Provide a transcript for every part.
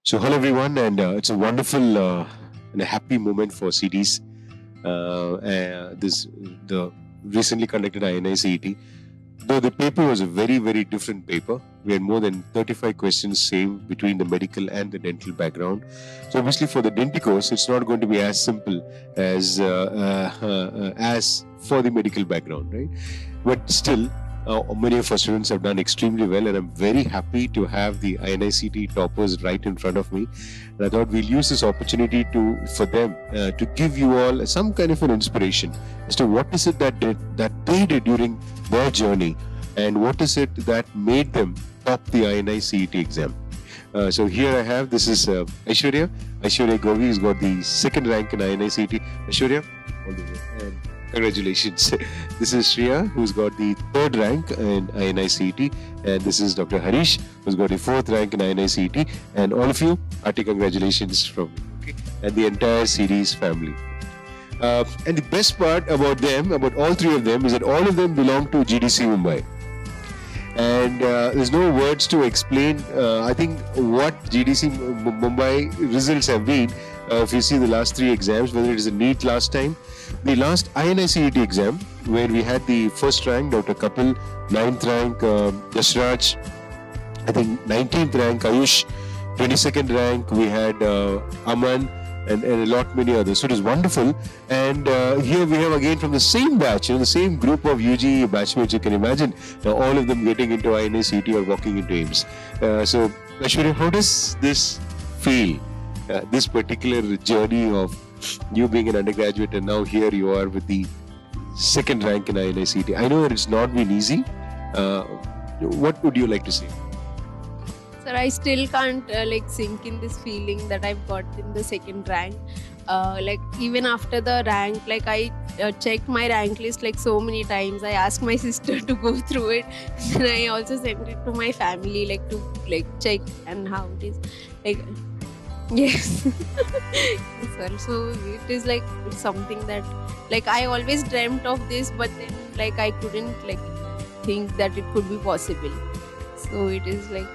So hello everyone, and it's a wonderful and a happy moment for CEDEES. The recently conducted INI-CET. Though the paper was a very different paper, we had more than 35 questions same between the medical and the dental background. So obviously for the denticos, it's not going to be as simple as for the medical background, right? But still, many of our students have done extremely well, and I'm very happy to have the INI-CET toppers right in front of me. And I thought we'll use this opportunity for them to give you all some kind of an inspiration as to what is it that they did during their journey, and what is it that made them top the INI-CET exam. So here I have, this is Aishwarya Govi, who's got the second rank in INI-CET. Aishwarya, all the way. And congratulations. This is Shreya, who's got the third rank in INI-CET, and this is Dr. Harish, who's got the fourth rank in INI-CET, and all of you, hearty congratulations from me, okay? And the entire CEDEES family. And the best part about them, about all three of them, is that all of them belong to GDC Mumbai. And there's no words to explain, I think, what GDC Mumbai results have been. If you see the last three exams, whether it is a NEET last time, the last INI-CET exam, where we had the first rank, Dr. Kapil, 9th rank, Jasraj, I think 19th rank, Ayush, 22nd rank, we had Aman, and a lot many others. So it is wonderful. And here we have again from the same batch, the same group of UG batchmates, you can imagine, all of them getting into INI-CET or walking into AIIMS. So Aishwarya, how does this feel? This particular journey of you being an undergraduate, and now here you are with the second rank in INI-CET. I know that it's not been easy. What would you like to say? Sir, I still can't sink in this feeling that I've got in the second rank. Even after the rank, I checked my rank list so many times. I asked my sister to go through it, and I also sent it to my family to check and how it is. Yes. Sir, so it is something that I always dreamt of this, but then I couldn't think that it could be possible. So it is a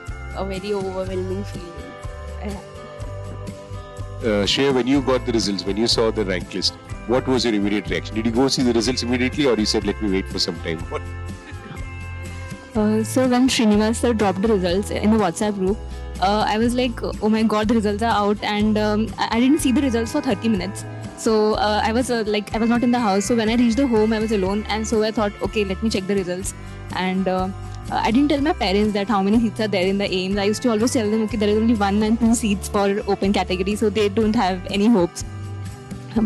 very overwhelming feeling. Shreya, when you got the results, when you saw the rank list, what was your immediate reaction? Did you go see the results immediately, or you said let me wait for some time? What? So when Srinivas sir dropped the results in the WhatsApp group, I was like, oh my god, the results are out, and I didn't see the results for 30 minutes. So I was I was not in the house. So when I reached the home, I was alone, and so I thought, okay, let me check the results. And I didn't tell my parents that how many seats are there in the AIIMS. I used to always tell them, okay, there is only 1 and 2 seats for open category, so they don't have any hopes.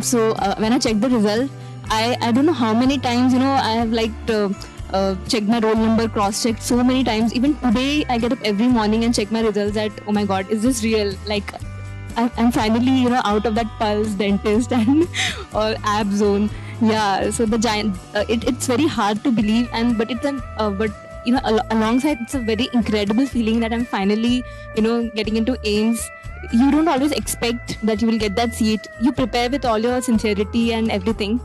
So when I checked the result, I don't know how many times, I have checked my roll number, cross-checked so many times. Even today, I get up every morning and check my results that, oh my god, is this real? I'm finally, out of that pulse dentist and or ab zone. Yeah, so the giant, it's very hard to believe, but alongside, it's a very incredible feeling that I'm finally, getting into AIIMS. You don't always expect that you will get that seat. You prepare with all your sincerity and everything.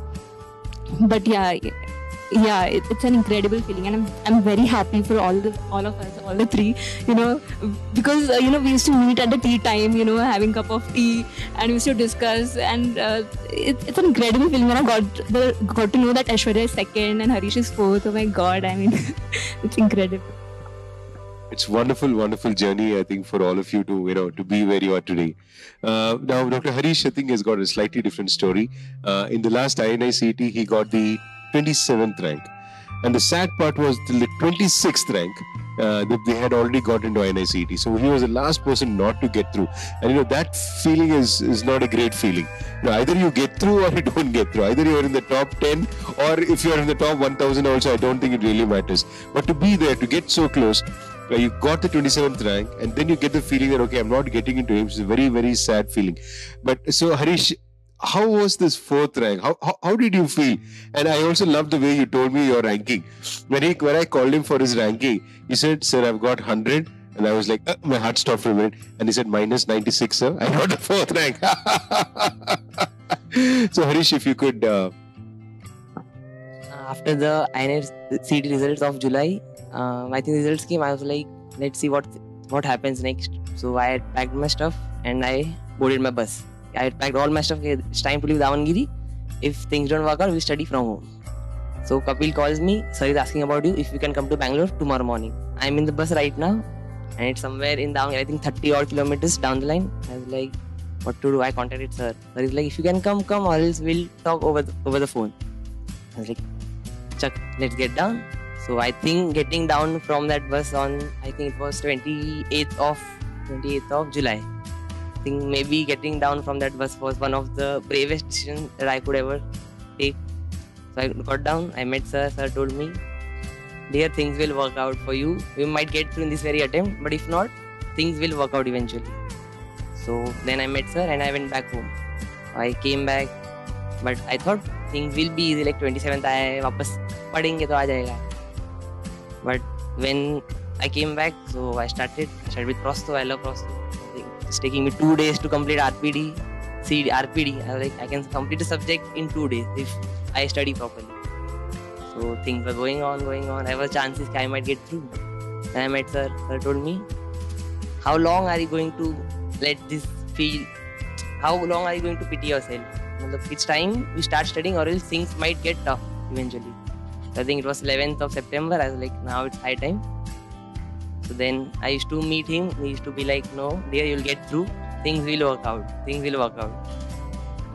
But yeah, it's an incredible feeling, and I'm very happy for all of us, all the three, because we used to meet at the tea time, having a cup of tea, and we used to discuss, and it's an incredible feeling when I got to know that Aishwarya is second and Harish is fourth. Oh my god, I mean, it's incredible. It's wonderful journey, I think, for all of you to to be where you are today. Now, Dr. Harish, I think, has got a slightly different story. In the last INI-CET, he got the 27th rank, and the sad part was till the 26th rank they had already got into INI-CET, so he was the last person not to get through. And that feeling is not a great feeling. Either you get through or you don't get through. Either you're in the top 10, or if you're in the top 1000 also, I don't think it really matters. But to be there, to get so close, you got the 27th rank, and then you get the feeling that, okay, I'm not getting into AIIMS. It's a very sad feeling. But so Harish, how was this fourth rank? How did you feel? And I also love the way you told me your ranking. When I called him for his ranking, he said, sir, I've got 100. And I was like, my heart stopped for a minute. And he said, minus 96, sir. I got the fourth rank. So Harish, if you could... After the INI-CET results of July, I think the results came. I was like, let's see what happens next. So I had packed my stuff and I boarded my bus. I had packed all my stuff. Okay, it's time to leave Davangere. If things don't work out, we study from home. So Kapil calls me. Sir is asking about you. If you can come to Bangalore tomorrow morning. I'm in the bus right now, and it's somewhere in Davangere. I think 30 odd kilometers down the line. I was like, what to do? I contacted sir. Sir is like, if you can come, or else we'll talk over the phone. I was like, Chuck, let's get down. So I think getting down from that bus on, I think it was 28th of July. I think maybe getting down from that bus was one of the bravest decisions that I could ever take. So I got down, I met sir. Sir told me, dear, things will work out for you. You might get through in this very attempt, but if not, things will work out eventually. So then I met sir and I went back home. I came back, but I thought things will be easy, like 27th I वापस पढ़ेंगे तो आ जाएगा. But when I came back, so I started with Prosto. I love Prosto. It's taking me 2 days to complete RPD, RPD. I was like, I can complete a subject in 2 days if I study properly. So things were going on. There were chances that I might get through. And I met sir. Sir told me, how long are you going to let this feel? How long are you going to pity yourself? It's time you start studying, or else things might get tough eventually. I think it was 11th of September. I was like, now it's high time. So then I used to meet him. He used to be like, no, dear, you'll get through. Things will work out.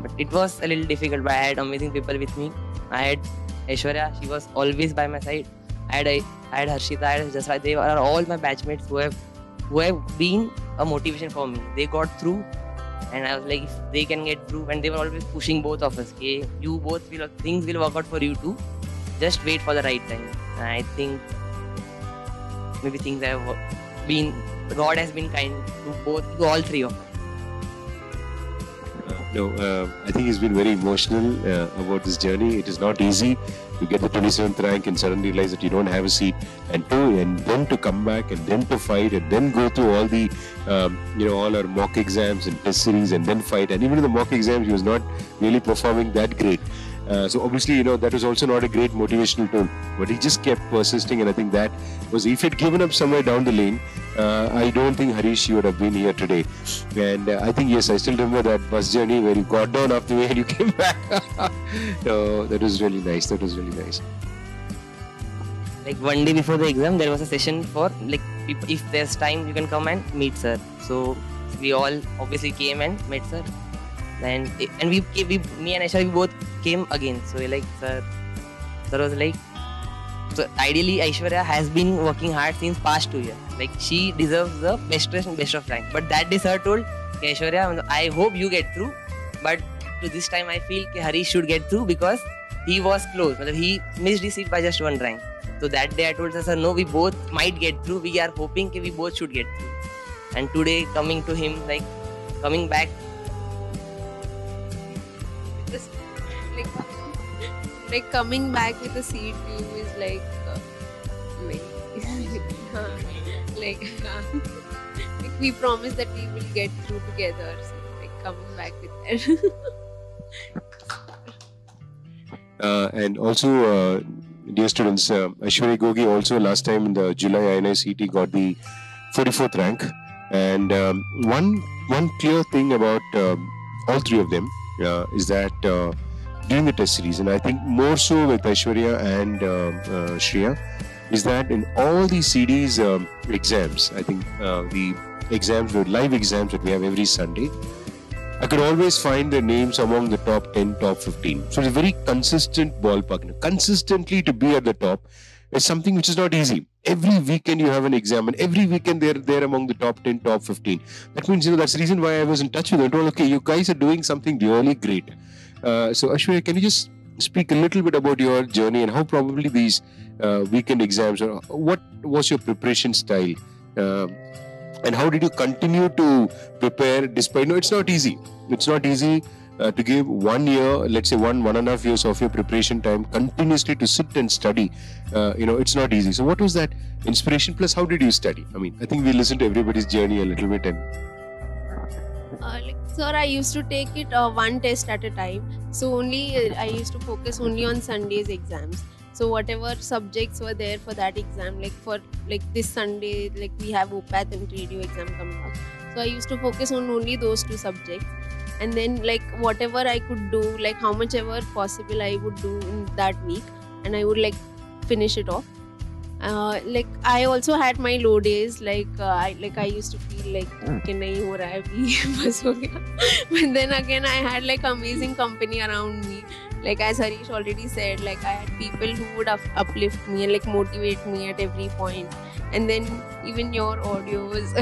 But it was a little difficult, but I had amazing people with me. I had Aishwarya. She was always by my side. I had Harshita. I had Jasra. They are all my batchmates who have been a motivation for me. They got through. And I was like, if they can get through, and they were always pushing both of us. Okay, you both things will work out for you too. Just wait for the right time. And I think maybe things have been, God has been kind to all three of us. I think he's been very emotional about this journey. It is not easy to get the 27th rank and suddenly realize that you don't have a seat, and then to come back and then to fight and then go through all the all our mock exams and test series and then fight. And even in the mock exams, he was not really performing that great. So obviously, that was also not a great motivational tool, but he just kept persisting. And I think that was, if he'd given up somewhere down the lane, I don't think Harish, you would have been here today. And I think, yes, I still remember that bus journey where you got down off the way and you came back. So that was really nice. Like one day before the exam, there was a session for, like, if there's time, you can come and meet sir. So we all obviously came and met sir. And me and Aishwarya, we both came again. So we're like, sir was like, so ideally Aishwarya has been working hard since past 2 years. Like, she deserves the best and best of rank. But that day sir told, Aishwarya, I hope you get through. But to this time I feel Harish should get through because he was close. He missed his seat by just 1 rank. So that day I told sir, no, we both might get through. We are hoping we both should get through. And today coming to him, like, coming back, like coming back with a seat to you is like we promise that we will get through together. So like coming back with that. And also, dear students, Aishwarya Gogi also last time in the July INI-CET got the 44th rank. And one clear thing about all three of them is that during the test series, and I think more so with Aishwarya and Shreya, is that in all the CEDEES exams, I think the exams, the live exams that we have every Sunday, I could always find their names among the top 10, top 15. So it's a very consistent ballpark. Consistently to be at the top is something which is not easy. Every weekend you have an exam, and every weekend they're among the top 10, top 15. That means, that's the reason why I was in touch with them. I told, okay, you guys are doing something really great. So Aishwarya, can you just speak a little bit about your journey and how probably these weekend exams, or what was your preparation style? And how did you continue to prepare despite, it's not easy. It's not easy to give 1 year, let's say 1.5 years of your preparation time continuously to sit and study. It's not easy. So what was that inspiration? Plus, how did you study? I mean, I think we listened to everybody's journey a little bit. And sir, I used to take it one test at a time. So I used to focus only on Sunday's exams. So whatever subjects were there for that exam, like for like this Sunday, like we have OPAT and radio exam coming up. So I used to focus on only those 2 subjects, and then like whatever I could do, like how much ever possible I would do in that week, and I would like finish it off. Like I also had my low days, like I used to feel like कि नहीं हो रहा है अभी बस हो गया. But then again I had like amazing company around me. Like as Harish already said, like I had people who would uplift me and like motivate me at every point. And then even your audios,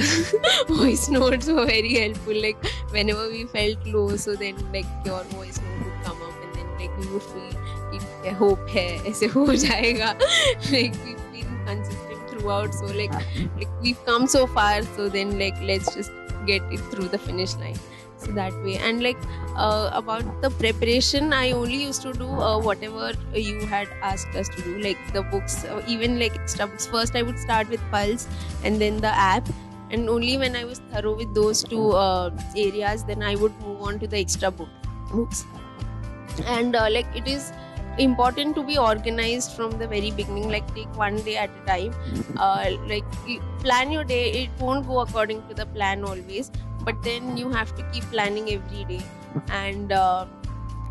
voice notes were very helpful. Like whenever we felt low, so then like your voice note would come up, and then like we would feel कि hope है ऐसे हो जाएगा. Like we've been consistent throughout, so like we've come so far. So then like let's just get it through the finish line. So that way. And like about the preparation, I only used to do whatever you had asked us to do, like the books, even like extra books. First I would start with Pulse and then the app, and only when I was thorough with those 2 areas, then I would move on to the extra books. And like it is important to be organized from the very beginning, like take one day at a time. Like plan your day. It won't go according to the plan always, but then you have to keep planning every day. And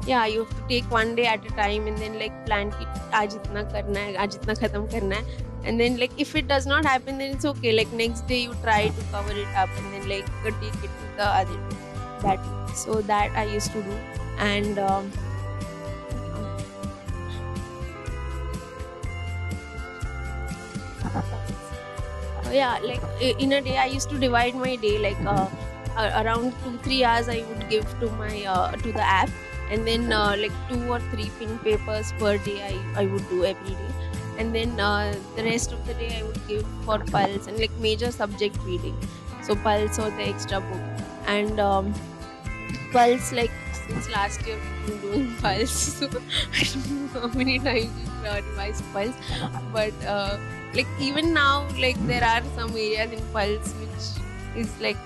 yeah, you have to take one day at a time, and then like plan ki aaj itna karna hai, aaj itna khatam karna hai. And then like if it does not happen, then it's okay. Like next day you try to cover it up, and then like take it to the other day. That so that I used to do. And yeah, like in a day I used to divide my day, like around 2-3 hours I would give to my to the app, and then like 2 or 3 pin papers per day I would do every day. And then the rest of the day I would give for Pulse and like major subject reading, so Pulse or the extra book. And Pulse, like since last year we've been doing Pulse, so I don't know how many times we've revised Pulse, but like even now, like there are some areas in Pulse which is like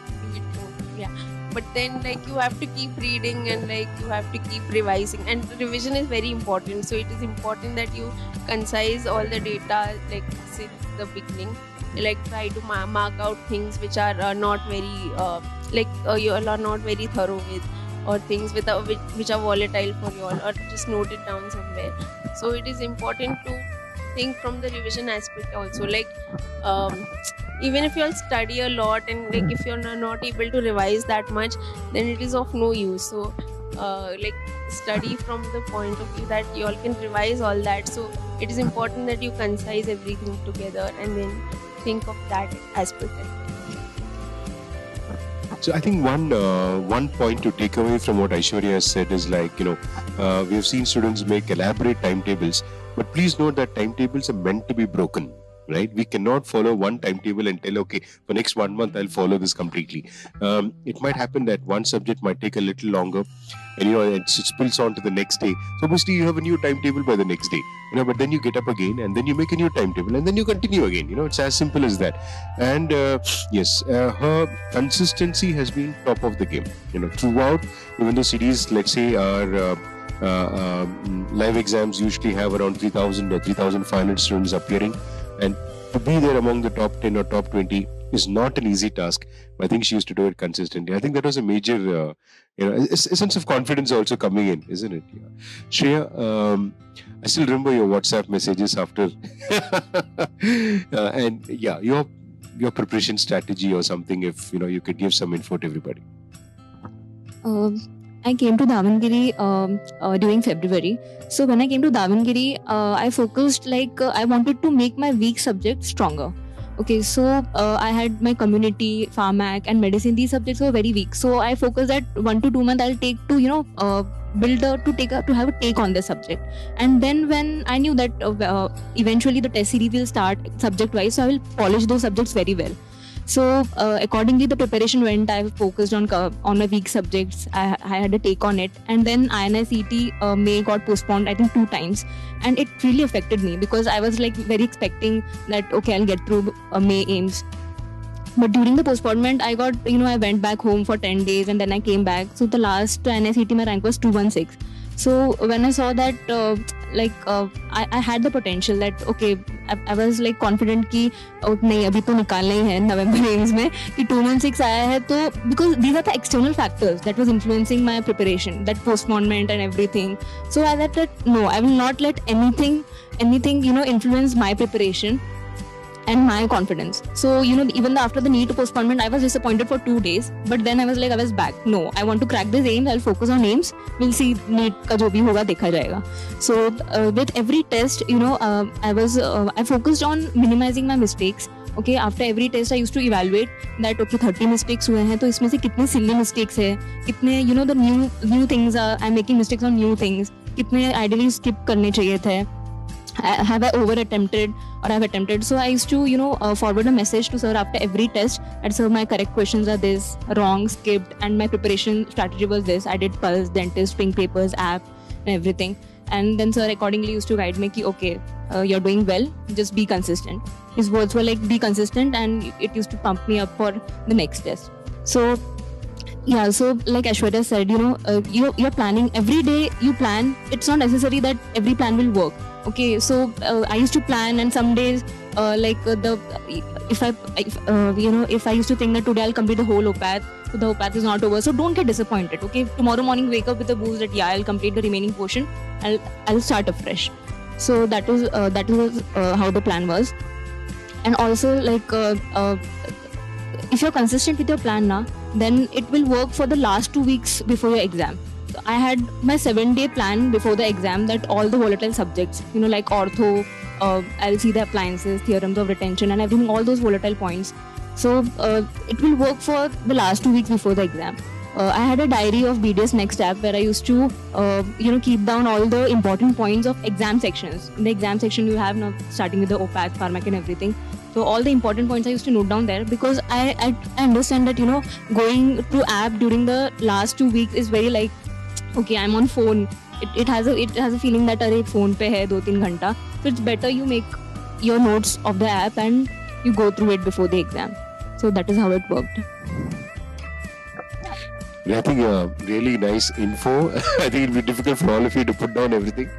yeah, but then like you have to keep reading, and like you have to keep revising, and revision is very important. So it is important that you concise all the data like since the beginning, like try to mark out things which are not very you are not very thorough with, or things which are volatile for you all, or just note it down somewhere. So it is important to think from the revision aspect also, like even if you all study a lot, and like if you're not able to revise that much, then it is of no use. So like study from the point of view that you all can revise all that. So it is important that you concise everything together and then think of that aspect. So I think one point to take away from what Aishwarya has said is like, we have seen students make elaborate timetables, but please note that timetables are meant to be broken, right? We cannot follow one timetable and tell, okay, for next 1 month, I'll follow this completely. It might happen that one subject might take a little longer, and it spills on to the next day. So obviously you have a new timetable by the next day, but then you get up again and then you make a new timetable and then you continue again. It's as simple as that. And yes, her consistency has been top of the game, throughout. Even though CEDEES, let's say, our live exams usually have around 3,000 or 3,500 students appearing, and to be there among the top 10 or top 20 is not an easy task. I think she used to do it consistently. I think that was a major, a sense of confidence also coming in, isn't it? Yeah. Shreya, I still remember your WhatsApp messages after, and yeah, your preparation strategy or something. If you could give some info to everybody. I came to Davangere during February. So when I came to Davangere, I focused I wanted to make my weak subjects stronger. Okay, so I had my community, pharmac and medicine. These subjects were very weak. So I focused that 1 to 2 months I'll take to to have a take on the subject. And then when I knew that eventually the test series will start subject wise, so I will polish those subjects very well. So accordingly, the preparation went. I focused on my weak subjects. I had a take on it, and then INI-CET May got postponed, I think 2 times, and it really affected me because I was very expecting that okay, I'll get through May AIIMS. But during the postponement, I got I went back home for 10 days, and then I came back. So the last INI-CET my rank was 216. So when I saw that I had the potential that okay, I was like confident कि नहीं अभी तो निकालना ही है November AIIMS में कि 216 आया है तो because these are the external factors that was influencing my preparation, that postponement and everything. So I thought that no, I will not let anything influence my preparation and my confidence. So even after the NEET postponement, I was disappointed for 2 days, but then I was back. No, I want to crack this AIIMS. I'll focus on AIIMS. We'll see NEET का जो भी होगा देखा जाएगा. So with every test, I focused on minimizing my mistakes. Okay, after every test I used to evaluate that okay 30 mistakes हुए हैं तो इसमें से कितने silly mistakes है, कितने the new things I'm making mistakes on new things, कितने ideally skip करने चाहिए थे. Have I over attempted or I've attempted? So I used to forward a message to sir after every test that sir, my correct questions are this, wrong, skipped, and my preparation strategy was this. I did pulse, dentist, pink papers, app, and everything. And then sir accordingly used to guide me ki okay, you're doing well, just be consistent. His words were like be consistent, and it used to pump me up for the next test. So yeah, so like Aishwarya said, you're planning every day. You plan. It's not necessary that every plan will work. Okay, so I used to plan, and some days if I used to think that today I'll complete the whole OPAT, so the OPAT is not over. So don't get disappointed. Okay, tomorrow morning wake up with a boost that yeah, I'll complete the remaining portion. I'll start afresh. So that was how the plan was. And also if you're consistent with your plan now, then it will work for the last 2 weeks before your exam. So I had my 7-day plan before the exam that all the volatile subjects, like ortho, I'll see the appliances, theorems of retention and everything, all those volatile points. So it will work for the last 2 weeks before the exam. I had a diary of BDS Next app where I used to, keep down all the important points of exam sections. In the exam section, you have now starting with the OPAT, Pharmac and everything. So all the important points I used to note down there because I understand that, going to app during the last 2 weeks is very like, okay, I'm on phone. It has a feeling that array phone pe hai 2-3 ghanta. So it's better you make your notes of the app and you go through it before the exam. So that is how it worked. I think really nice info. I think it'll be difficult for all of you to put down everything.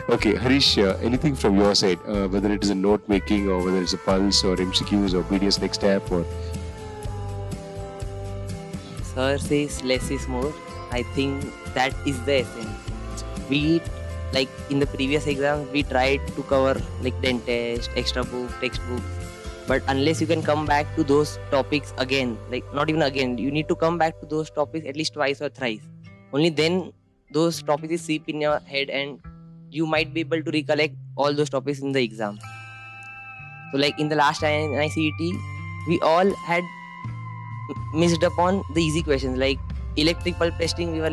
Okay, Harish, anything from your side, whether it is a note making or whether it's a pulse or MCQs or BDS Next app or. Sir says less is more. I think that is the essence. We in the previous exams we tried to cover dentist, extra book, textbook. But unless you can come back to those topics again, not even again, you need to come back to those topics at least twice or thrice. Only then those topics will seep in your head and you might be able to recollect all those topics in the exam. So in the last INI-CET, we all had missed upon the easy questions. Electric pulp testing, we were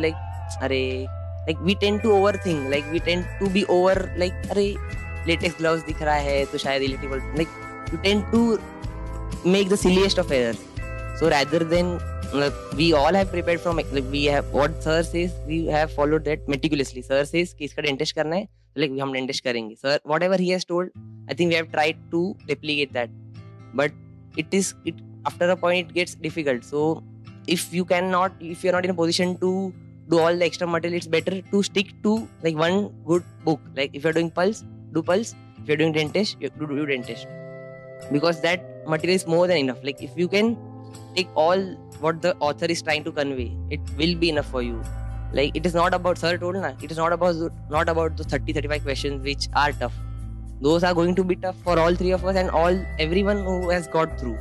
we tend to overthink. We tend to be over latex gloves dikh raha hai, to shayad electric pulp. You tend to make the silliest of errors. So rather than we all have prepared from we have what sir says, we have followed that meticulously. Sir says कि इसका dentist करना है, हम dentist करेंगे. Sir, whatever he has told, I think we have tried to replicate that. But it after a point it gets difficult. So if you're not in a position to do all the extra material, it's better to stick to one good book. If you're doing pulse, do pulse. If you're doing dentist, you do dentist. Because that material is more than enough. If you can take all what the author is trying to convey, it will be enough for you. It is not about, sir told na, it is not about the 30-35 questions which are tough. Those are going to be tough for all three of us and everyone who has got through.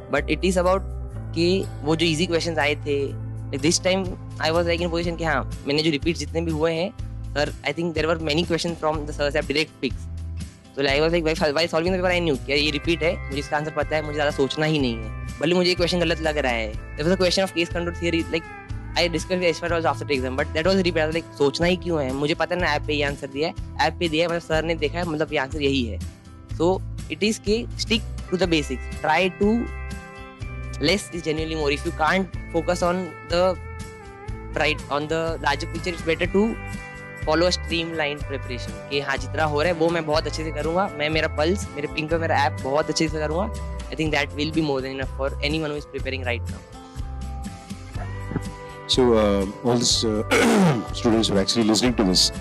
But it is about कि वो जो easy questions आए थे, this time I was in position कि हाँ मैंने जो repeats जितने भी हुए हैं, sir, I think there were many questions from the sir's app direct picks. So I was while solving the paper I knew कि ये repeat है, मुझे इसका आंसर पता है, मुझे ज़्यादा सोचना ही नहीं है, भले मुझे ये question गलत लग रहा है. There was a question of case control theory, I discussed with Aishwarya also after the exam, but that was repeat. I was सोचना ही क्यों है, मुझे पता है ना ऐप पे ये आंसर दिया है, ऐप पे दिया है, मतलब सर ने देखा है, मतलब ये आंसर यही है. So it is कि stick to the basics, try to less is genuinely more. If you can't focus on the larger picture, it's better to follow a streamlined preparation. कि हाँ जितना हो रहा है वो मैं बहुत अच्छे से करूँगा, मैं मेरा पल्स, मेरे पिंक पे मेरा ऐप बहुत अच्छे से करूँगा. I think that will be more than enough for anyone who is preparing right now. So all these students who are actually listening to this,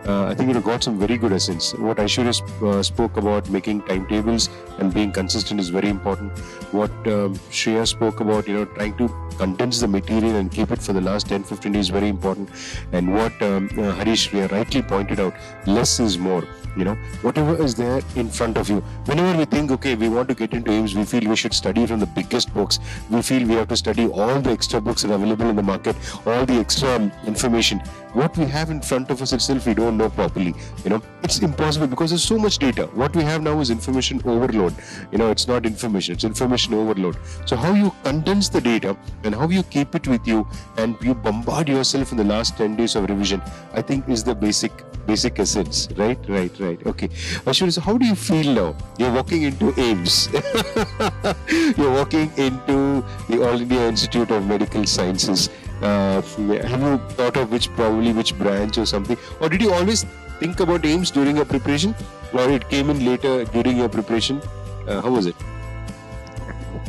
I think you got some very good essence. What Aishwarya spoke about, making timetables and being consistent, is very important. What Shreya spoke about, trying to condense the material and keep it for the last 10-15 days, very important. And what Harish rightly pointed out, less is more. Whatever is there in front of you. Whenever we think, okay, we want to get into AIIMS, we feel we should study from the biggest books. We feel we have to study all the extra books that are available in the market, all the extra information. What we have in front of us itself, we don't know properly. It's impossible because there's so much data. What we have now is information overload. It's not information, it's information overload. So how you condense the data and how you keep it with you and you bombard yourself in the last 10 days of revision, I think is the basic essence. Right. Okay. Aishwarya, so how do you feel now? You're walking into AIIMS. You're walking into the All India Institute of Medical Sciences. Have you thought of which branch or something? Or did you always think about AIIMS during your preparation? Or it came in later during your preparation? How was it?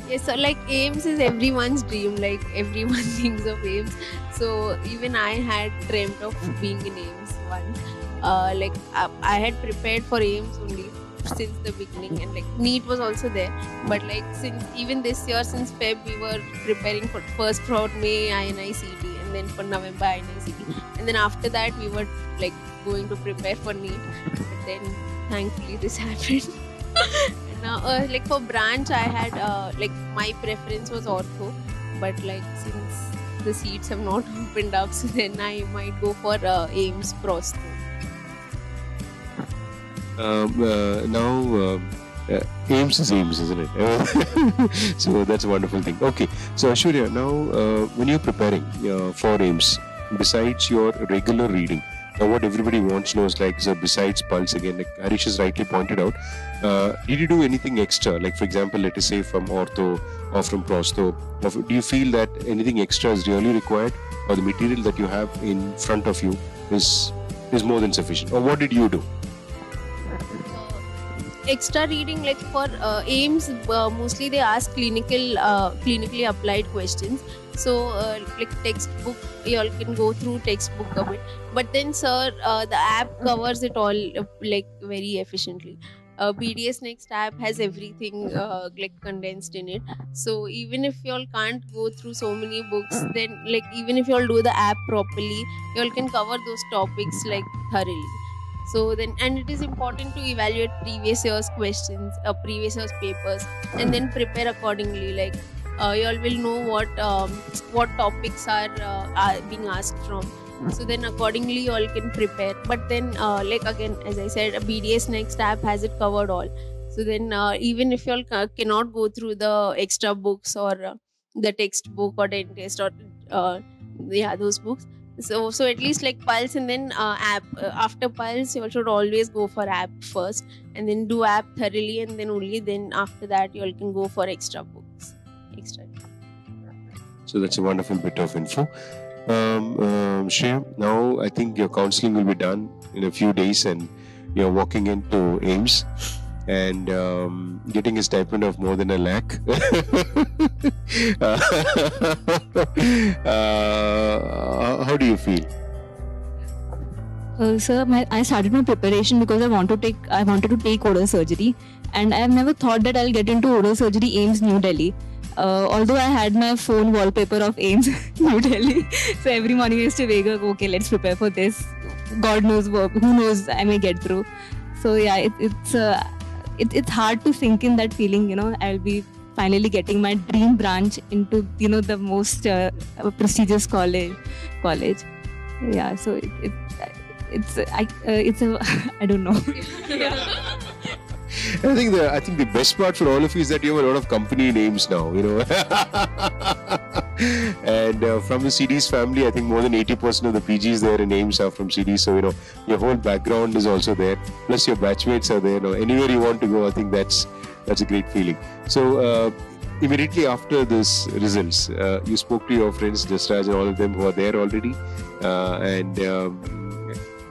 Yes, so like AIIMS is everyone's dream, like everyone thinks of AIIMS. So even I had dreamt of being in AIIMS once. I had prepared for AIIMS only since the beginning, and like NEET was also there. But like since even this year, since Feb, we were preparing for May INI-CET, and then for November INI-CET, and then after that we were like going to prepare for NEET. But then thankfully this happened. And now, like for branch, I had my preference was ortho, but like since the seats have not opened up, so then I might go for AIIMS Prosto. Now AIIMS is AIIMS, isn't it? So that's a wonderful thing. Okay, so Aishwarya, now when you're preparing for AIIMS, besides your regular reading, now what everybody wants to know is like, so besides Pulse, again, like Harish has rightly pointed out, did you do anything extra? Like for example, let us say from ortho or from prosto, do you feel that anything extra is really required, or the material that you have in front of you is more than sufficient? Or what did you do? Extra reading, like for AIIMS, mostly they ask clinically applied questions. So like textbook, you all can go through textbook a bit. But then sir, the app covers it all like very efficiently. BDS Next app has everything like condensed in it. So even if you all can't go through so many books, then like even if you all do the app properly, you all can cover those topics like thoroughly. So then, and it is important to evaluate previous year's questions, previous year's papers, and then prepare accordingly. Like you all will know what topics are being asked from. So then accordingly you all can prepare. But then like again, as I said, BDS Next app has it covered all. So then even if you all cannot go through the extra books or the textbook or dentist or those books. So at least like Pulse and then app. After Pulse, you should always go for app first, and then do app thoroughly, and then only then after that you all can go for extra books. So that's a wonderful bit of info. Shreya, now I think your counselling will be done in a few days, and you're walking into AIIMS and getting a stipend of more than 1 lakh. How do you feel? Sir, I started my preparation because I wanted to take oral surgery, and I have never thought that I'll get into oral surgery AIIMS New Delhi. Although I had my phone wallpaper of AIIMS New Delhi, so every morning I used to wake up, okay, let's prepare for this. God knows who knows, I may get through. So yeah, it's hard to sink in that feeling. I'll be finally getting my dream branch into the most prestigious college. Yeah, so it's I don't know. I think the best part for all of you is that you have a lot of company names now, and from the CEDEES family, I think more than 80% of the PGs there in AIIMS are from CEDEES. So your whole background is also there. Plus your batchmates are there. Anywhere you want to go, I think that's a great feeling. So immediately after this results, you spoke to your friends, Jasraj and all of them who are there already,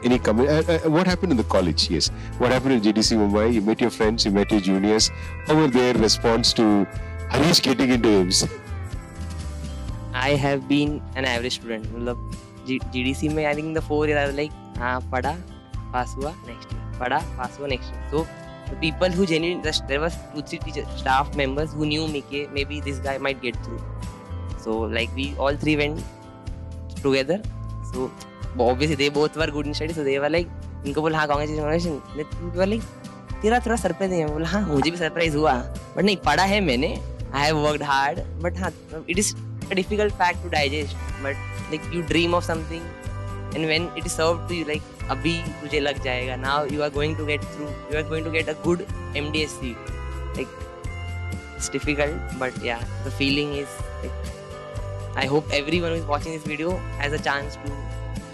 any comment? What happened in the college? Yes. What happened in JDC Mumbai? You met your friends, you met your juniors. How were their response to Harish getting into AIIMS? I have been an average student. GDC mein, I think in the 4 years I was like, pada. pass hua next year, pada, pass hua next year. So the people who genuinely, there was 2-3 teachers, staff members who knew me कि maybe this guy might get through. So like we all three went together. So obviously they both were good in study, so they were like, इनको बोला हाँ congratulations, they were like, तेरा थोड़ा surprise है. बोला हाँ मुझे भी सरप्राइज हुआ, बट नहीं पढ़ा है मैंने. I have worked hard, but हाँ it is a difficult fact to digest. But like you dream of something, and when it is served to you, like अभी तुझे लग जाएगा. Now you are going to get through. You are going to get a good MDS seat. Like it's difficult, but yeah, the feeling is like, I hope everyone who is watching this video has a chance to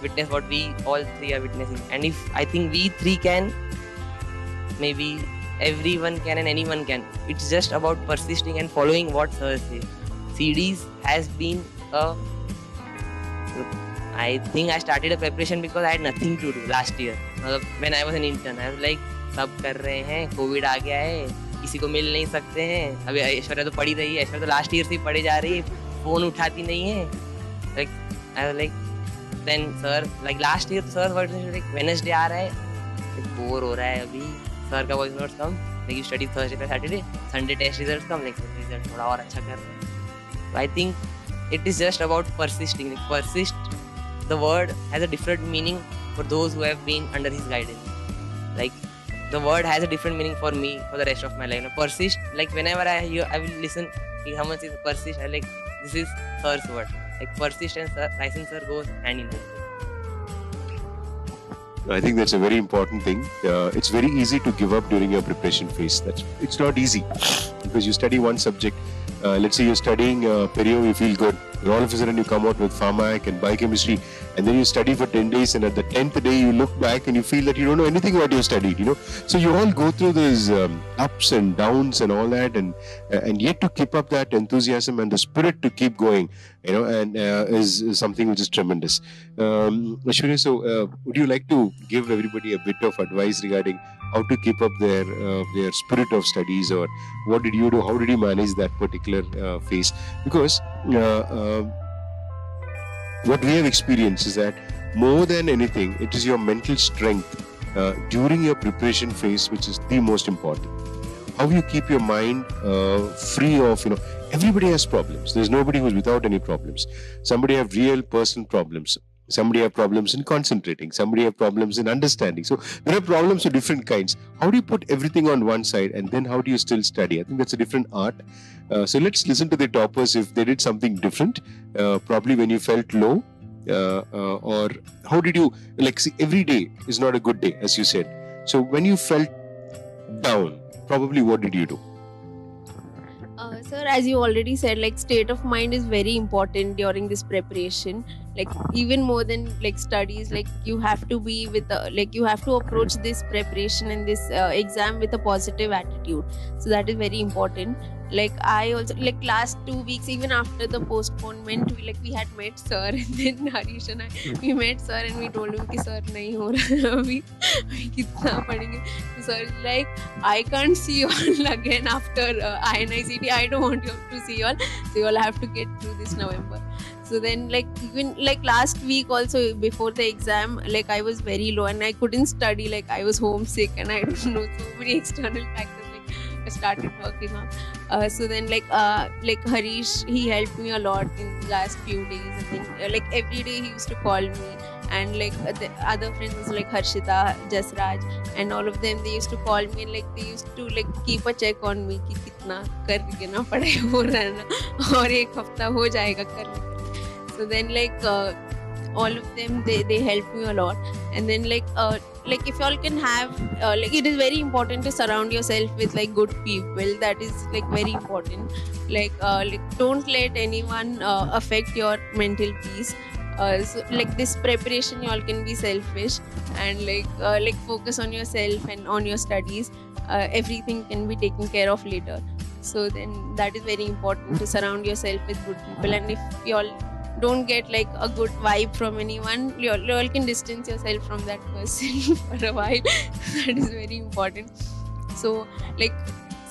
witness what we all three are witnessing. And if I think we three can, maybe everyone can and anyone can. It's just about persisting and following what sir says. CEDEES has been a... I think I started a preparation because I had nothing to do last year. When I was an intern, I was like, सब कर रहे हैं, Covid आ गया है, किसी को मिल नहीं सकते हैं. अभी ऐश्वर्या तो पढ़ी रही है, ऐश्वर्या तो लास्ट ईयर से ही पढ़े जा रही है, फोन उठाती नहीं है. Like I was like, then sir, like last year sir was like Wednesday आ रहा है, like बोर हो रहा है अभी. सर का voice notes come, like you study Thursday to Saturday, Sunday test results come, like result थोड़ा और अच्छा कर रहे हैं. So I think it is just about persisting. Like persist, the word has a different meaning for those who have been under his guidance. Like the word has a different meaning for me for the rest of my life. Now, persist, like whenever I hear, I will listen, someone says persist, I like, this is sir's word. Like persist and sir, license sir goes hand in hand. I think that's a very important thing. It's very easy to give up during your preparation phase. It's not easy because you study one subject. Let's say you're studying perio, you feel good. And all of a sudden you come out with pharmac and biochemistry, and then you study for 10 days, and at the 10th day you look back and you feel that you don't know anything what you studied, you know. So you all go through these ups and downs and all that, and yet to keep up that enthusiasm and the spirit to keep going, you know, and is something which is tremendous. Aishwarya, so would you like to give everybody a bit of advice regarding how to keep up their spirit of studies, or what did you do? How did you manage that particular phase? Because what we have experienced is that more than anything, it is your mental strength during your preparation phase which is the most important. How you keep your mind free of, you know, everybody has problems. There's nobody who's without any problems. Somebody have real personal problems. Somebody have problems in concentrating. Somebody have problems in understanding. So there are problems of different kinds. How do you put everything on one side, and then how do you still study? I think that's a different art. So let's listen to the toppers if they did something different, probably when you felt low, or how did you, like, see, every day is not a good day, as you said. So when you felt down, probably what did you do? Sir, as you already said, like state of mind is very important during this preparation. Like even more than like studies, like you have to be with like you have to approach this preparation and this exam with a positive attitude. So that is very important. Like I also, like last 2 weeks, even after the postponement, we had met sir, and then Harish and I, we met sir and we told him कि sir नहीं हो रहा अभी कितना पढ़ेंगे. So sir is like, I can't see you all again after INI-CET. I don't want you to see you all. So you all have to get through this November. So then, like even like last week also before the exam, like I was very low and I couldn't study. Like I was homesick and I don't know, so many external factors. Like I started working on. So then like Harish, he helped me a lot in the last few days. And then like every day he used to call me, and like the other friends also, like Harshita, Jasraj, and all of them, they used to call me, and like they used to like keep a check on me कि कितना कर के ना पढ़ाई हो रहा है ना, और एक हफ्ता हो जाएगा कर. So then like all of them, they helped me a lot. And then like if y'all can have like, it is very important to surround yourself with like good people. That is like very important. Like don't let anyone affect your mental peace. So like this preparation, y'all can be selfish and like focus on yourself and on your studies. Everything can be taken care of later. So then that is very important, to surround yourself with good people. And if y'all don't get like a good vibe from anyone, you all can distance yourself from that person for a while. That is very important. So like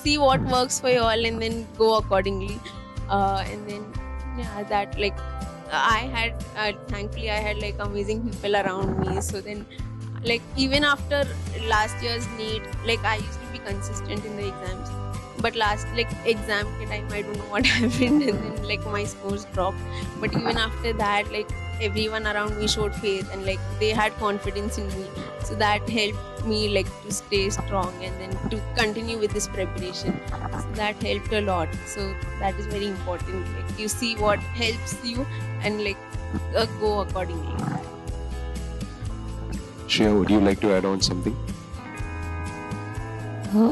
see what works for you all and then go accordingly. And then yeah, that like I had thankfully I had like amazing people around me. So then like even after last year's NEET, like I used to be consistent in the exams, but last like exam ke time I don't know what happened, and then like my scores dropped. But even after that, like everyone around me showed faith, and like they had confidence in me, so that helped me like to stay strong and then to continue with this preparation. So that helped a lot. So that is very important. Like you see what helps you and like go accordingly. Shreya, would you like to add on something?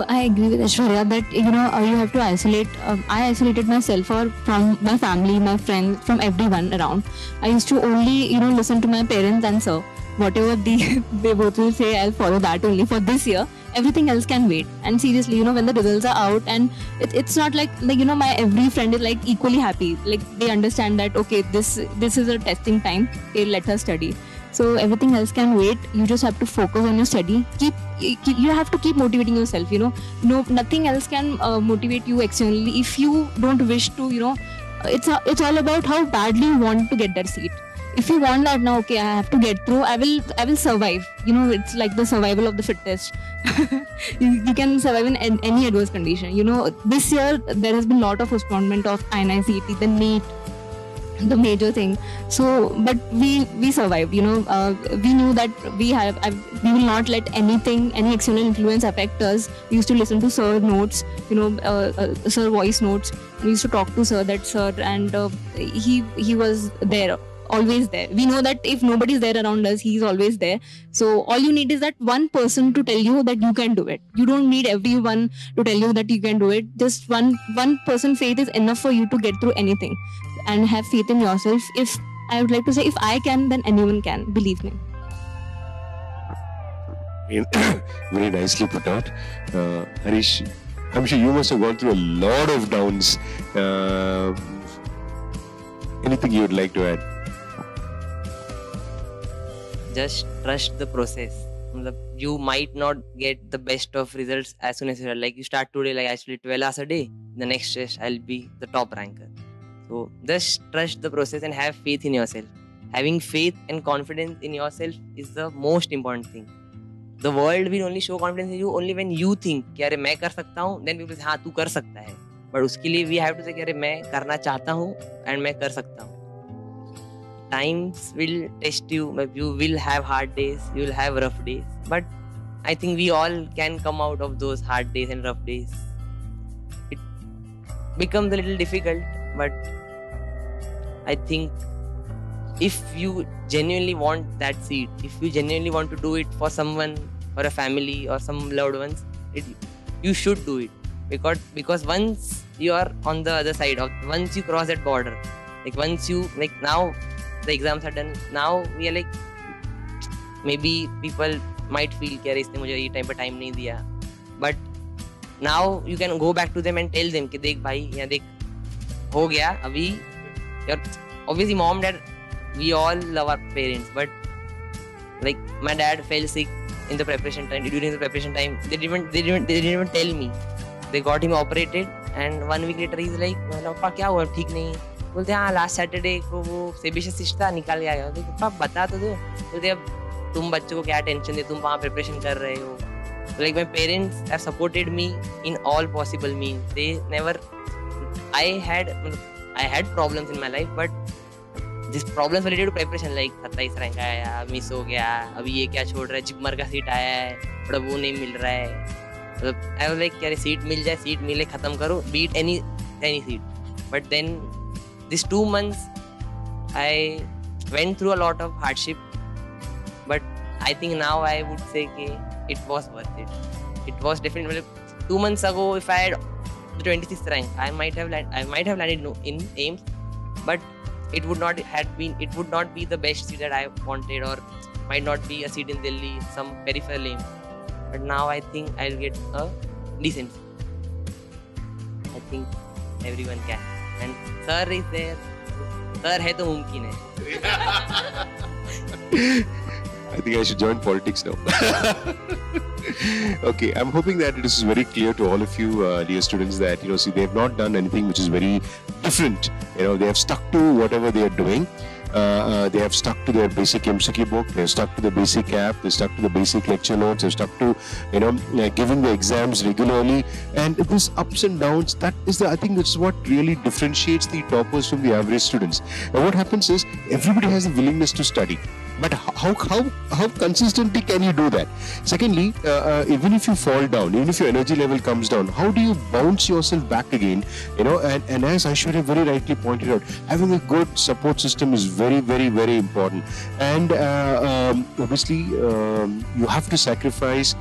I agree with Aishwarya that you have to isolate. I isolated myself from my family, my friends, from everyone around. I used to only listen to my parents and sir. Whatever they both will say, I'll follow that only for this year. Everything else can wait. And seriously, when the results are out, and it's not like my every friend is like equally happy. Like they understand that okay, this is a testing time. Okay, let her study. So everything else can wait. You just have to focus on your study. You have to keep motivating yourself. No, nothing else can motivate you externally if you don't wish to. It's all about how badly you want to get that seat. If you want that now, okay, I have to get through. I will survive. It's like the survival of the fittest. you can survive in any adverse condition. This year there has been a lot of postponement of INI-CET, the NEET, the major thing. So but we survived. We knew that we will not let any external influence affect us. We used to listen to sir notes, sir voice notes. We used to talk to sir, and he was there, always there. We know that if nobody is there around us, he is always there. So all you need is that one person to tell you that you can do it. You don't need everyone to tell you that you can do it. Just one person faith is enough for you to get through anything. And have faith in yourself. I would like to say, if I can, then anyone can. Believe me. Very nicely put out. Harish, I'm sure you must have gone through a lot of downs. Anything you would like to add? Just trust the process. You might not get the best of results as soon as you start. Like you start today, like actually 12 hours a day. The next test, I'll be the top ranker. So just trust the process and have faith in yourself. Having faith and confidence in yourself is the most important thing. The world will only show confidence in you only when you think कि अरे मैं कर सकता हूँ. Then people say हाँ तू कर सकता है. But उसके लिए we have to say कि अरे मैं करना चाहता हूँ and मैं कर सकता हूँ. Times will test you. You will have hard days. You will have rough days. But I think we all can come out of those hard days and rough days. It becomes a little difficult, but I think if you genuinely want that seat, if you genuinely want to do it for someone, for a family or some loved ones, you should do it. Because once you are on the other side, once you cross that border, like once you, like now the exams are done, now we are like, maybe people might feel कि इसने मुझे ये time पे time नहीं दिया, but now you can go back to them and tell them कि देख भाई यहाँ देख हो गया अभी. Obviously mom, dad, we all love our parents, but like my dad fell sick in the preparation time. During the preparation time, they didn't even tell me. They got him operated, and 1 week later he's like, पापा क्या हुआ, ठीक नहीं. बोलते हाँ last Saturday को वो सेबिशस cyst था निकाल के आ गया. पापा बता तो दो. बोलते अब तुम बच्चों को क्या टेंशन दे, तुम वहाँ प्रिपरेशन कर रहे हो. Like my parents have supported me in all possible means. They never. I had problems in my life, but these problems related to preparation, like 27 rank आया, मिस हो गया, अभी ये क्या छोड़ रहा है, जिपमर का सीट आया है, बड़ा वो नहीं मिल रहा है. मतलब I was like क्या सीट मिल जाए, सीट मिले खत्म करो, beat any seat. But then these 2 months I went through a lot of hardship, but I think now I would say that it was worth it. It was definitely 2 months ago. If I had the 26th rank, I might have landed in AIIMS, but it would not be the best seat that I wanted, or might not be a seat in Delhi, some peripheral AIIMS. But now I think I'll get a decent seat. I think everyone can. And sir is there. Sir है तो मुमकिन है. I think I should join politics now. Okay, I'm hoping that it is very clear to all of you, dear students, that see they have not done anything which is very different. They have stuck to whatever they are doing. They have stuck to their basic MCQ book. They have stuck to the basic app. They stuck to the basic lecture notes. They've stuck to, giving the exams regularly. And this ups and downs, I think that's what really differentiates the toppers from the average students. And what happens is everybody has the willingness to study. But how consistently can you do that? Secondly, even if you fall down, even if your energy level comes down, how do you bounce yourself back again? And as Aishwarya very rightly pointed out, having a good support system is very, very, very important. And obviously, you have to sacrifice.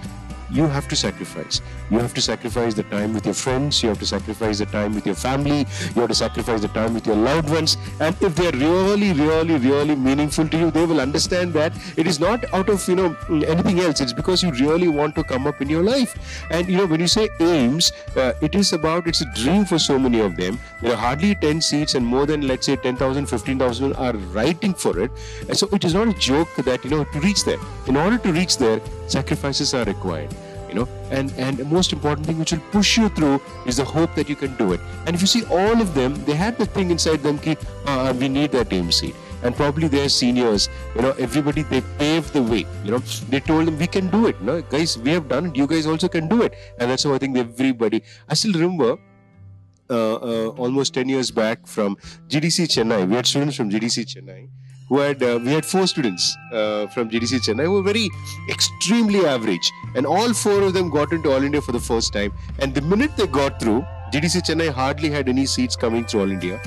You have to sacrifice the time with your friends. You have to sacrifice the time with your family. You have to sacrifice the time with your loved ones. And if they're really, really, really meaningful to you, they will understand that it is not out of anything else. It's because you really want to come up in your life. And when you say AIIMS, it's a dream for so many of them. There are hardly 10 seats, and more than, let's say, 10,000, 15,000 are writing for it. And so it is not a joke that to reach there. In order to reach there, sacrifices are required. And the most important thing which will push you through is the hope that you can do it. And if you see all of them, they had the thing inside them ki we need that AIIMS seat. And probably their seniors, everybody, they paved the way. They told them, we can do it. No, guys, we have done it. You guys also can do it. And that's how I think everybody. I still remember almost 10 years back from GDC Chennai. We had students from GDC Chennai. We had 4 students from GDC Chennai who were very extremely average, and all 4 of them got into All India for the first time. And the minute they got through, GDC Chennai hardly had any seats coming through All India.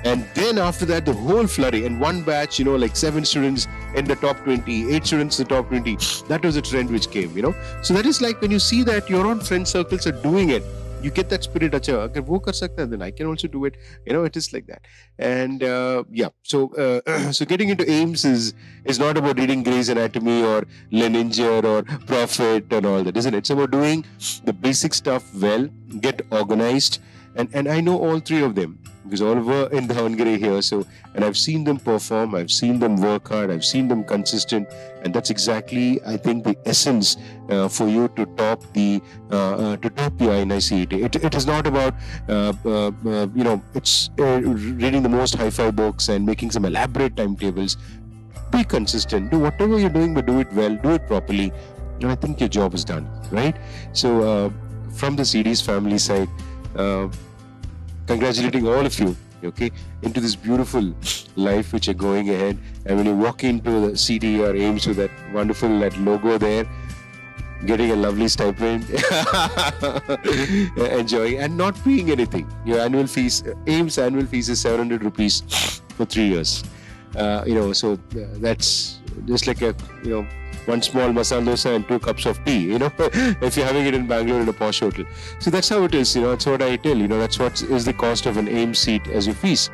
And then after that, the whole flurry, and one batch, like 7 students in the top 20, 8 students in the top 20. That was a trend which came, So that is like when you see that your own friend circles are doing it, you get that spirit, acha, agar wo kar sakta hai, then I can also do it. It is like that. And so getting into AIIMS is not about reading Grey's Anatomy or Leninger or Prophet and all that, isn't it? It's about doing the basic stuff well, get organized. And I know all 3 of them, because all were in Davangere here. And I've seen them perform, I've seen them work hard, I've seen them consistent, and that's exactly, I think, the essence for you to top the INI-CET. It is not about it's reading the most hi-fi books and making some elaborate timetables. Be consistent, do whatever you're doing, but do it well, do it properly, and I think your job is done, right? So from the CEDEES family side, congratulating all of you, okay, into this beautiful life which are going ahead. And when you walk into the CD or AIIMS with that wonderful logo there, getting a lovely stipend, enjoying and not paying anything. Your annual fees, AIIMS annual fees is 700 rupees for 3 years. So that's just like one small masala dosa and 2 cups of tea, if you're having it in Bangalore in a posh hotel. So that's how it is, that's what I tell, that's what is the cost of an AIIMS seat as your fees.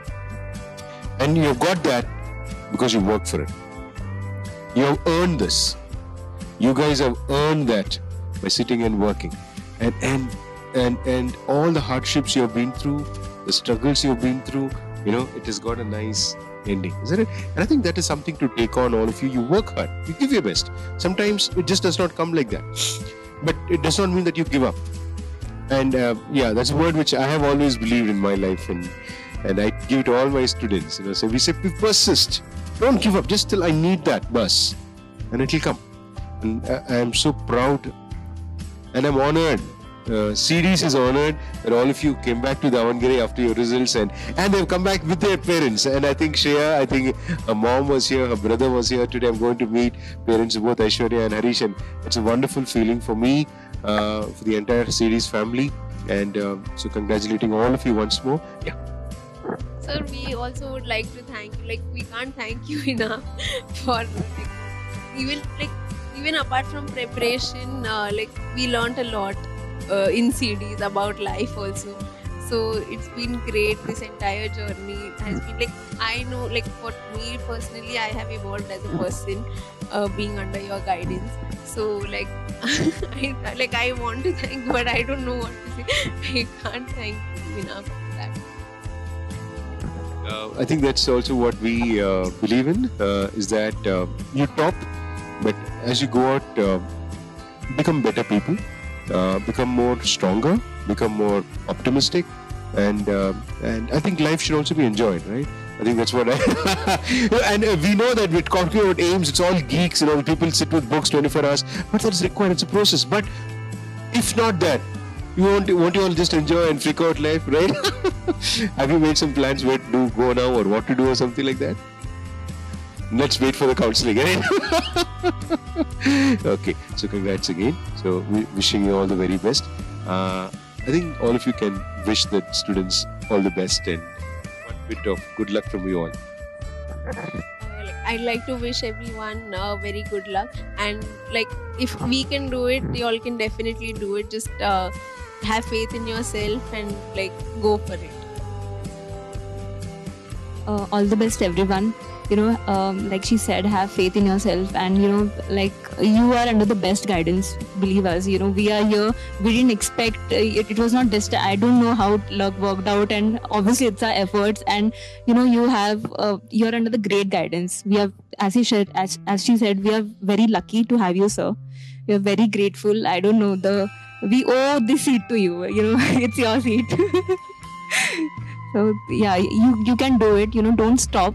And you've got that because you work for it. You have earned this. You guys have earned that by sitting and working. And all the hardships you have been through, the struggles you have been through, it has got a nice ending, isn't it? And I think that is something to take on, all of you. You work hard, you give your best. Sometimes it just does not come like that, but it does not mean that you give up. And that's a word which I have always believed in my life, and I give it to all my students. So we say, persist, don't give up, just till I need that bus, and it will come. And I am so proud, and I'm honored. CEDEES is honored that all of you came back to Davangere after your results, and they've come back with their parents. And I think Shreya, I think her mom was here, her brother was here. Today I'm going to meet parents of both Aishwarya and Harish, and it's a wonderful feeling for me, for the entire CEDEES family. And so congratulating all of you once more. Yeah. Sir, we also would like to thank you. We can't thank you enough for even apart from preparation, we learned a lot in CEDEES about life also. So it's been great. This entire journey has been I know for me personally, I have evolved as a person being under your guidance. So I want to thank, but I don't know what to say. I can't thank you enough for that. I think that's also what we believe in, is that you top, but as you go out, become better people, become more stronger, become more optimistic, and I think life should also be enjoyed, right? I think that's what and we know that we're talking about AIIMS, it's all geeks, people sit with books 24 hours, but that's required, it's a process. But if not that, won't you all just enjoy and freak out life, right? Have you made some plans where to go now or what to do or something like that? Let's wait for the counseling, right? Okay, so congrats again. So wishing you all the very best. I think all of you can wish the students all the best and one bit of good luck from you all. I'd like to wish everyone very good luck, and if we can do it, you all can definitely do it. Just have faith in yourself and go for it. All the best, everyone. Like she said, have faith in yourself, and you are under the best guidance. Believe us, we are here. We didn't expect it was not just, I don't know how luck worked out, and obviously it's our efforts, and you're under the great guidance. We have, as she said, we are very lucky to have you, sir. We are very grateful. I don't know, we owe this seat to you. It's your seat. So yeah, you can do it. Don't stop.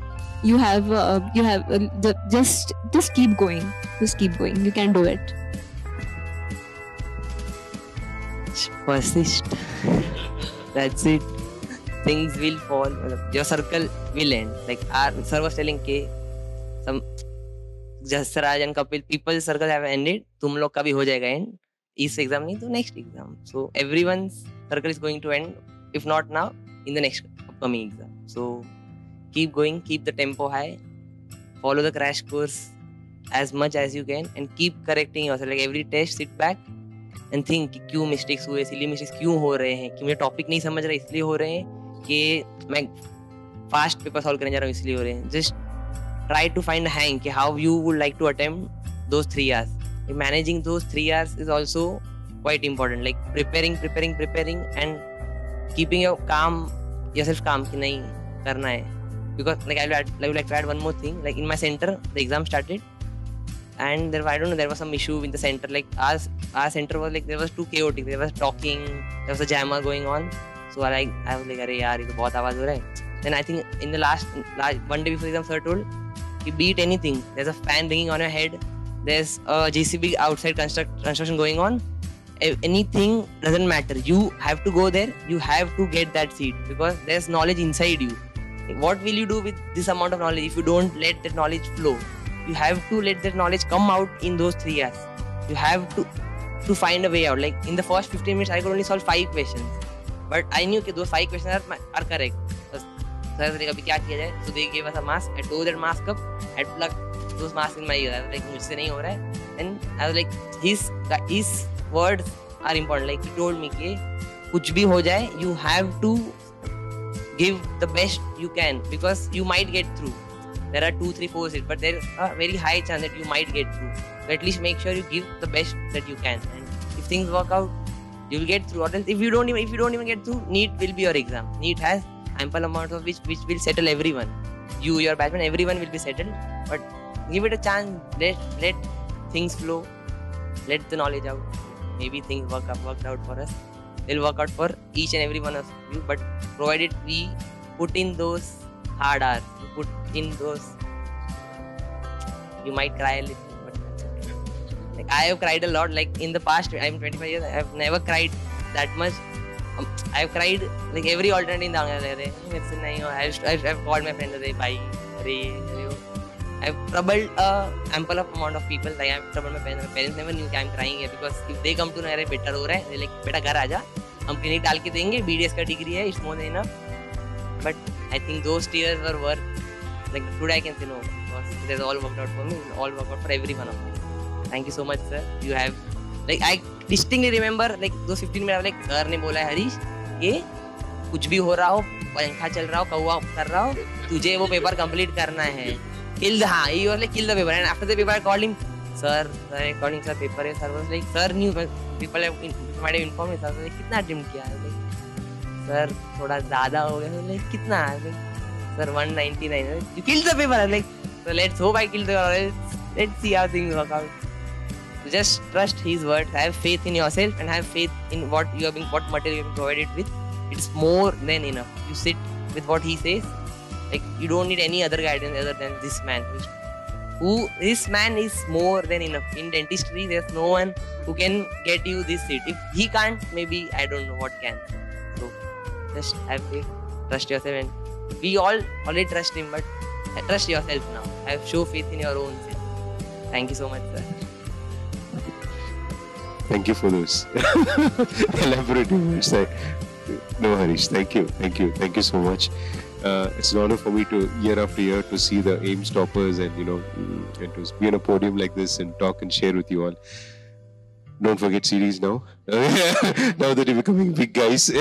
Just keep going. Just keep going. You can do it. Persist. That's it. Things will fall. Your circle will end. Like our sir was telling कि some Jasraj and Kapil, people's circle have ended. तुम लोग का भी हो जाएगा end. इस exam नहीं तो next exam. So everyone's circle is going to end. If not now, in the next upcoming exam. So keep going, keep the tempo high, follow the crash course as much as you can, and keep correcting yourself. Like every test, sit back and think कि क्यों mistakes हुए, silly mistakes क्यों हो रहे हैं, कि मुझे topic नहीं समझ रहा इसलिए हो रहे हैं, कि मैं fast paper solve करने जा रहा हूँ इसलिए हो रहे हैं. Just try to find a hang कि how you would like to attempt those 3 hours. Like managing those 3 hours is also quite important. Like preparing and keeping yourself calm कि नहीं करना है. Because I would like to add one more thing. Like in my center, the exam started, and there was some issue in the center. Like our center was there was too chaotic. There was talking, there was a jammer going on. So I was like, "Arey yaar, ये तो बहुत आवाज हो रहा है." Then I think in the last one day before exam, sir told, "You beat anything. There's a fan ringing on your head. There's a JCB outside construction going on. Anything doesn't matter. You have to go there. You have to get that seat because there's knowledge inside you." What will you do with this amount of knowledge if you don't let that knowledge flow? You have to let that knowledge come out in those 3 years. You have to find a way out. Like in the first 15 minutes, I could only solve 5 questions, but I knew that those 5 questions are correct. So they gave us a mask. I tore that mask up. I plugged those masks in my ear. I was like, "मुझसे नहीं हो रहा है." And I was like, his words are important. Like he told me कि कुछ भी हो जाए, you have to give the best you can because you might get through. There are 2, 3, 4 seats, but there is a very high chance that you might get through. So at least make sure you give the best that you can. And if things work out, you will get through. Or else if you don't even get through, NEET will be your exam. NEET has ample amounts of which will settle everyone. You, your batchman, everyone will be settled. But give it a chance. Let things flow. Let the knowledge out. Maybe things worked out for us. They'll work out for each and every one of you, but provided we put in those hard hours, you might cry a little, but that's okay. Like I have cried a lot. Like in the past, I'm 25 years, I have never cried that much. I have cried like every alternate in the I've called my friend today, bye, I've troubled ample of amount of people. Like I've troubled my parents. My parents never knew I'm crying here because if they come to know, better हो रहा है, they're like, बेटा घर आजा, हम clinic डाल के देंगे, BDS का degree है, it's more than enough. But I think those tears were worth. Like today I can say no, because it has all worked out for me. It all worked out for every one of us. Thank you so much, sir. You have, like I distinctly remember, like those 15 minutes, like sir ने बोला है हरीश, ये कुछ भी हो रहा हो, पंखा चल रहा हो, कौवा कर रहा हो, तुझे वो पेपर कंप्लीट करना है. He was like, kill the paper. And after the paper, I called him, sir, according to the paper, sir was like, sir knew, people might have informed me, sir was like, कितना attempt किया? I was like, sir, थोड़ा ज़्यादा हो गया. I was like, कितना? I was like, sir, 199. Like, you killed the paper. I was like, so let's hope I killed the paper. Let's see how things work out. So just trust his words. Have faith in yourself and have faith in what material you have been provided with. It's more than enough. You sit with what he says Like, you don't need any other guidance other than this man. This man is more than enough. In dentistry, there's no one who can get you this seat. If he can't, maybe I don't know what can. So just have faith, trust yourself, and we all already trust him, but trust yourself now. Show faith in your own self. Thank you so much, sir. Thank you for those elaborate words. No, Harish, thank you so much. It's an honor for me to year after year to see the AIIMS toppers and and to be on a podium like this and talk and share with you all. Don't forget CEDEES now. Now that you're becoming big guys.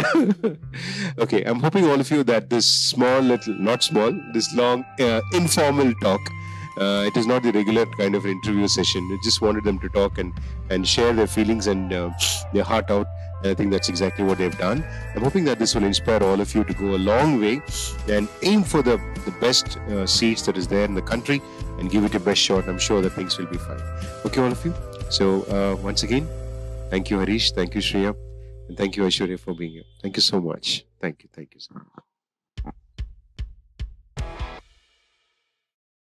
Okay, I'm hoping all of you that this small little, not small, this long informal talk. It is not the regular kind of interview session. I just wanted them to talk and share their feelings and their heart out. And I think that's exactly what they've done. I'm hoping that this will inspire all of you to go a long way and aim for the best seats that is there in the country and give it your best shot. I'm sure that things will be fine. Okay, all of you. So once again, thank you, Harish. Thank you, Shreya. And thank you, Aishwarya, for being here. Thank you so much. Thank you so much.